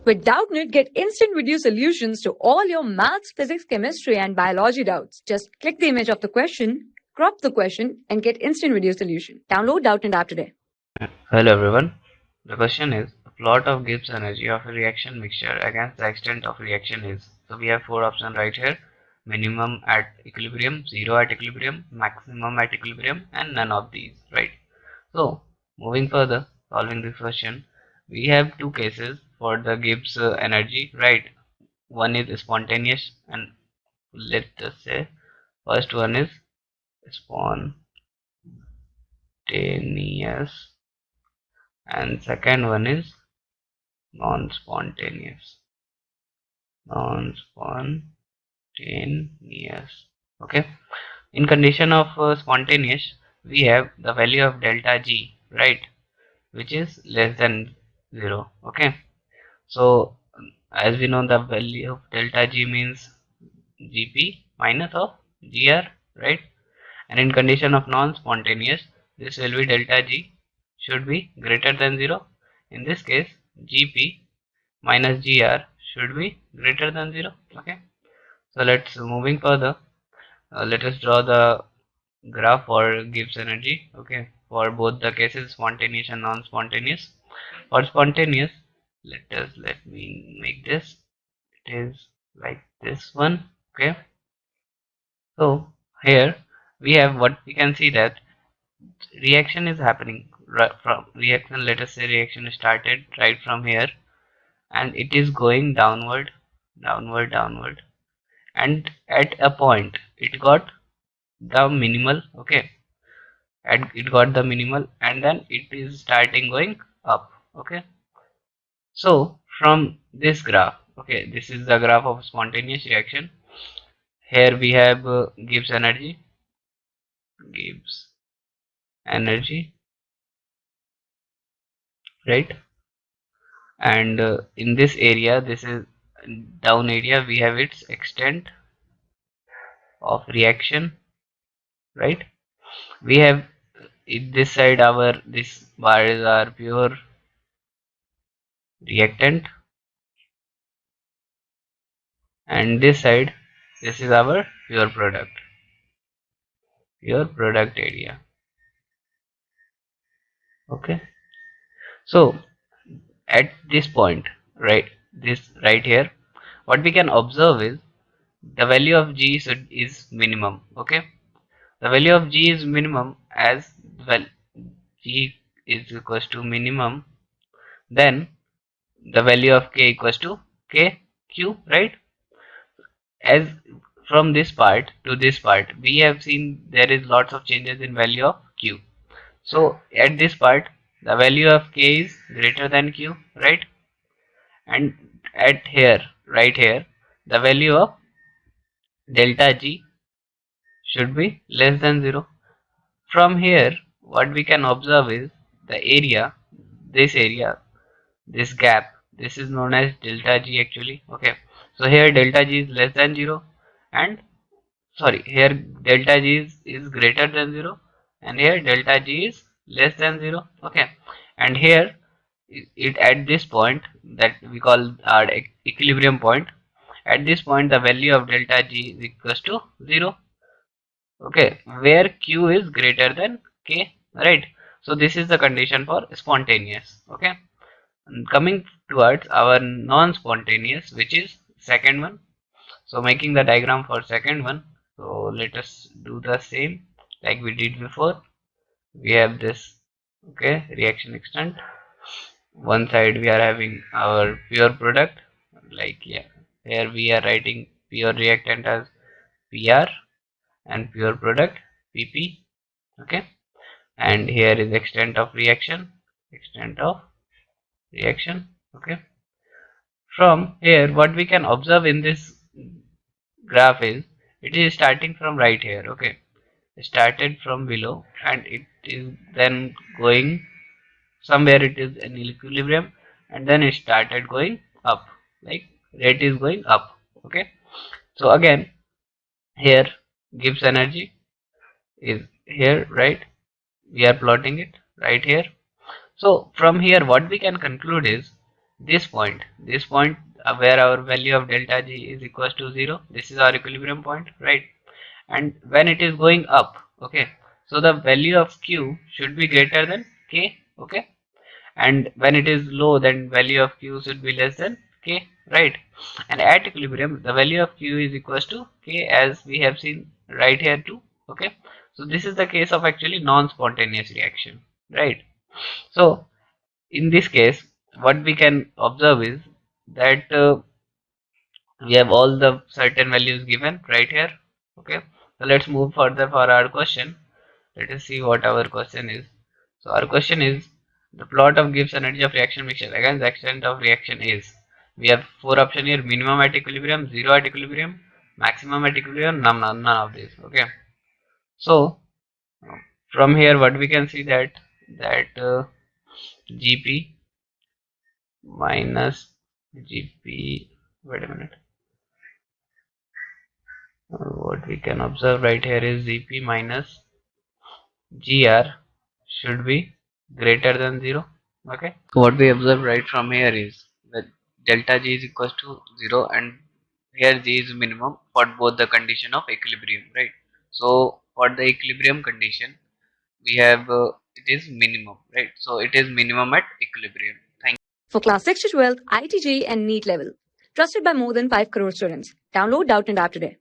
With Doubtnut, get instant video solutions to all your maths, physics, chemistry, and biology doubts. Just click the image of the question, crop the question, and get instant video solution. Download Doubtnut app today. Hello everyone. The question is the plot of Gibbs energy of a reaction mixture against the extent of reaction is. So we have four options right here: minimum at equilibrium, zero at equilibrium, maximum at equilibrium, and none of these. Right. So moving further, solving this question, we have two cases for the Gibbs energy. Right. One is spontaneous, and let us say first one is spontaneous, and second one is non-spontaneous. Non-spontaneous. Okay. In condition of spontaneous, we have the value of delta G, right, which is less than 0. Okay. So as we know, the value of delta G means Gp minus of Gr, right? And in condition of non-spontaneous, this will be delta G should be greater than 0. In this case, Gp minus Gr should be greater than 0. Okay. So let's moving further. Let us draw the graph for Gibbs energy. Okay, for both the cases, spontaneous and non-spontaneous. For spontaneous, let me make this. It is like this one. Okay. So here we have what we can see that reaction is happening right from reaction. Let us say reaction started right from here, and it is going downward, downward, and at a point it got the minimal. Okay, and it got the minimal, and then it is starting going up. Okay, so from this graph, okay, this is the graph of spontaneous reaction. Here we have Gibbs energy, right? And in this area, this is down area, we have its extent of reaction, right? We have in this side, our this bar is our pure reactant, and this side, this is our pure product area. Okay, so at this point, right, this right here, what we can observe is the value of G is minimum. Okay, the value of G is minimum as well. G is equals to minimum, then the value of K equals to KQ, right? As from this part to this part, we have seen there is lots of changes in value of Q. So at this part, the value of K is greater than Q, right? And at here, right here, the value of delta G should be less than 0. From here, what we can observe is the area, this gap, this is known as delta G actually. Okay, so here delta G is less than 0, and sorry, here delta G is greater than 0, and here delta G is less than 0. Okay, and here it at this point that we call our equilibrium point, at this point the value of delta G is equals to 0. Okay, where Q is greater than K, right? So this is the condition for spontaneous. Okay, and coming towards our non-spontaneous, which is second one. So making the diagram for second one, so let us do the same like we did before. We have this, okay, reaction extent. One side we are having our pure product, like, yeah, here we are writing pure reactant as PR and pure product PP. Okay, and here is extent of reaction. Okay, from here what we can observe in this graph is it is starting from right here. Okay, it started from below, and it is then going somewhere, it is in equilibrium, and then it started going up, like rate is going up. Okay, so again here Gibbs energy is here, right? We are plotting it right here. So from here what we can conclude is this point where our value of delta G is equals to 0, this is our equilibrium point, right? And when it is going up, okay, so the value of Q should be greater than K, okay, and when it is low, then value of Q should be less than K, right? And at equilibrium the value of Q is equals to K, as we have seen right here too, okay. So this is the case of actually non-spontaneous reaction, right? So in this case what we can observe is that we have all the certain values given right here, okay. So let's move further for our question. Let us see what our question is. So our question is, the plot of Gibbs energy of reaction mixture against the extent of reaction is. We have four options here: minimum at equilibrium, zero at equilibrium, maximum at equilibrium, none of this, okay. So from here what we can see that Gp minus Gp, wait a minute, what we can observe right here is Gp minus Gr should be greater than 0, okay. So what we observe right from here is that delta G is equals to 0, and here G is minimum for both the condition of equilibrium, right? So for the equilibrium condition we have it is minimum, right? So it is minimum at equilibrium. Thank you. For class 6 to 12, IIT JEE and NEET level. Trusted by more than 5 crore students. Download Doubtnut app today.